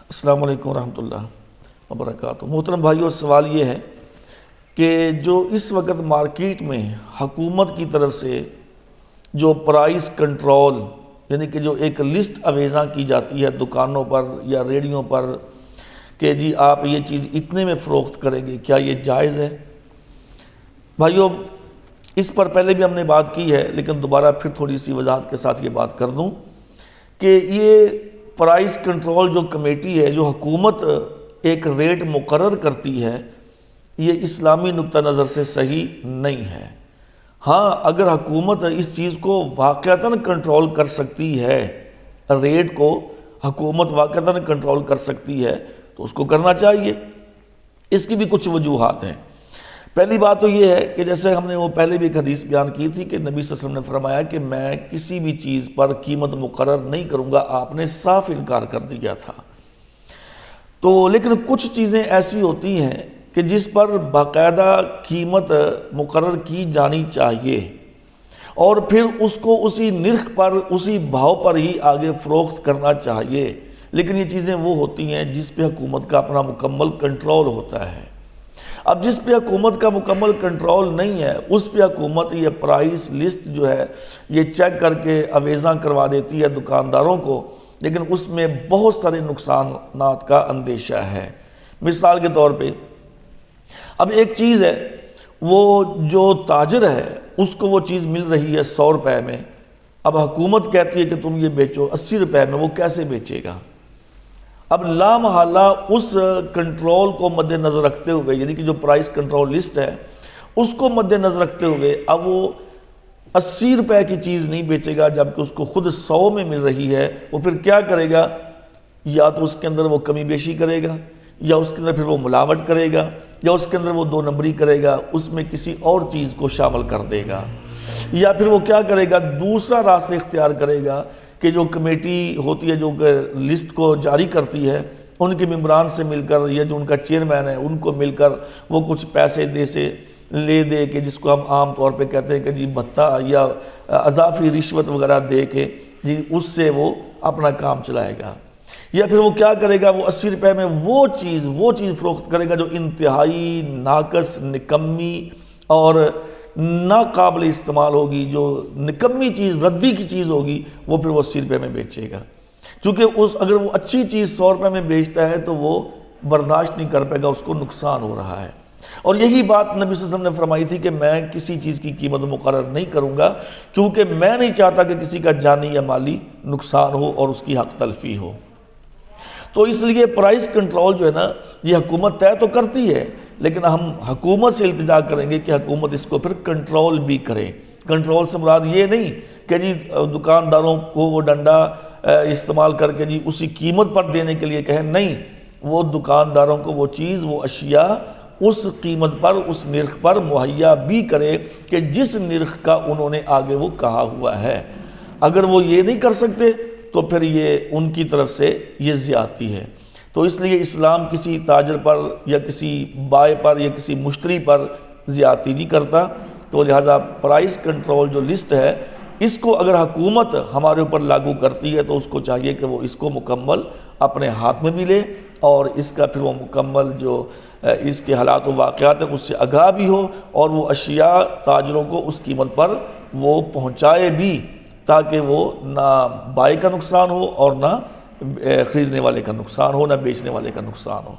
السلام علیکم ورحمۃ اللہ وبرکاتہ۔ محترم بھائیو، سوال یہ ہے کہ جو اس وقت مارکیٹ میں حکومت کی طرف سے جو پرائس کنٹرول، یعنی کہ جو ایک لسٹ اویزاں کی جاتی ہے دکانوں پر یا ریڑھیوں پر کہ جی آپ یہ چیز اتنے میں فروخت کریں گے، کیا یہ جائز ہے؟ بھائیو، اس پر پہلے بھی ہم نے بات کی ہے، لیکن دوبارہ پھر تھوڑی سی وضاحت کے ساتھ یہ بات کر دوں کہ یہ پرائس کنٹرول جو کمیٹی ہے، جو حکومت ایک ریٹ مقرر کرتی ہے، یہ اسلامی نقطہ نظر سے صحیح نہیں ہے۔ ہاں، اگر حکومت اس چیز کو واقعتاً کنٹرول کر سکتی ہے، ریٹ کو حکومت واقعتاً کنٹرول کر سکتی ہے تو اس کو کرنا چاہیے۔ اس کی بھی کچھ وجوہات ہیں۔ پہلی بات تو یہ ہے کہ جیسے ہم نے وہ پہلے بھی ایک حدیث بیان کی تھی کہ نبی صلی اللہ علیہ وسلم نے فرمایا کہ میں کسی بھی چیز پر قیمت مقرر نہیں کروں گا، آپ نے صاف انکار کر دیا تھا۔ تو لیکن کچھ چیزیں ایسی ہوتی ہیں کہ جس پر باقاعدہ قیمت مقرر کی جانی چاہیے اور پھر اس کو اسی نرخ پر، اسی بھاؤ پر ہی آگے فروخت کرنا چاہیے، لیکن یہ چیزیں وہ ہوتی ہیں جس پہ حکومت کا اپنا مکمل کنٹرول ہوتا ہے۔ اب جس پہ حکومت کا مکمل کنٹرول نہیں ہے، اس پہ حکومت یہ پرائس لسٹ جو ہے یہ چیک کر کے اویزاں کروا دیتی ہے دکانداروں کو، لیکن اس میں بہت سارے نقصانات کا اندیشہ ہے۔ مثال کے طور پہ اب ایک چیز ہے، وہ جو تاجر ہے اس کو وہ چیز مل رہی ہے 100 روپے میں، اب حکومت کہتی ہے کہ تم یہ بیچو 80 روپے میں، وہ کیسے بیچے گا؟ اب لا محالہ اس کنٹرول کو مد نظر رکھتے ہوئے، یعنی کہ جو پرائس کنٹرول لسٹ ہے اس کو مد نظر رکھتے ہوئے اب وہ 80 روپے کی چیز نہیں بیچے گا جبکہ اس کو خود 100 میں مل رہی ہے۔ وہ پھر کیا کرے گا؟ یا تو اس کے اندر وہ کمی بیشی کرے گا، یا اس کے اندر پھر وہ ملاوٹ کرے گا، یا اس کے اندر وہ 2 نمبری کرے گا، اس میں کسی اور چیز کو شامل کر دے گا، یا پھر وہ کیا کرے گا؟ دوسرا راستہ اختیار کرے گا کہ جو کمیٹی ہوتی ہے جو لسٹ کو جاری کرتی ہے، ان کے ممبران سے مل کر یا جو ان کا چیئرمین ہے ان کو مل کر وہ کچھ پیسے لے دے کہ جس کو ہم عام طور پہ کہتے ہیں کہ جی بھتہ یا اضافی رشوت وغیرہ دے کے جی اس سے وہ اپنا کام چلائے گا۔ یا پھر وہ کیا کرے گا؟ وہ 80 روپے میں وہ چیز فروخت کرے گا جو انتہائی ناقص، نکمی اور ناقابل استعمال ہوگی، جو نکمی چیز، ردی کی چیز ہوگی، وہ پھر وہ 80 روپے میں بیچے گا۔ کیونکہ اگر وہ اچھی چیز 100 روپے میں بیچتا ہے تو وہ برداشت نہیں کر پائے گا، اس کو نقصان ہو رہا ہے۔ اور یہی بات نبی صلی اللہ علیہ وسلم نے فرمائی تھی کہ میں کسی چیز کی قیمت مقرر نہیں کروں گا کیونکہ میں نہیں چاہتا کہ کسی کا جانی یا مالی نقصان ہو اور اس کی حق تلفی ہو۔ تو اس لیے پرائس کنٹرول جو ہے نا، یہ حکومت طے تو کرتی ہے، لیکن ہم حکومت سے التجا کریں گے کہ حکومت اس کو پھر کنٹرول بھی کرے۔ کنٹرول سے مراد یہ نہیں کہ جی دکانداروں کو وہ ڈنڈا استعمال کر کے جی اسی قیمت پر دینے کے لیے کہیں، نہیں، وہ دکانداروں کو وہ چیز، وہ اشیاء اس قیمت پر، اس نرخ پر مہیا بھی کرے کہ جس نرخ کا انہوں نے آگے وہ کہا ہوا ہے۔ اگر وہ یہ نہیں کر سکتے تو پھر یہ ان کی طرف سے یہ زیادتی ہے۔ تو اس لیے اسلام کسی تاجر پر یا کسی بائع پر یا کسی مشتری پر زیادتی نہیں کرتا۔ تو لہٰذا پرائس کنٹرول جو لسٹ ہے، اس کو اگر حکومت ہمارے اوپر لاگو کرتی ہے تو اس کو چاہیے کہ وہ اس کو مکمل اپنے ہاتھ میں بھی لے اور اس کا پھر وہ مکمل جو اس کے حالات و واقعات ہیں اس سے آگاہ بھی ہو، اور وہ اشیاء تاجروں کو اس قیمت پر وہ پہنچائے بھی تاکہ وہ نہ بائع کا نقصان ہو اور نہ خریدنے والے کا نقصان ہو، نہ بیچنے والے کا نقصان ہو۔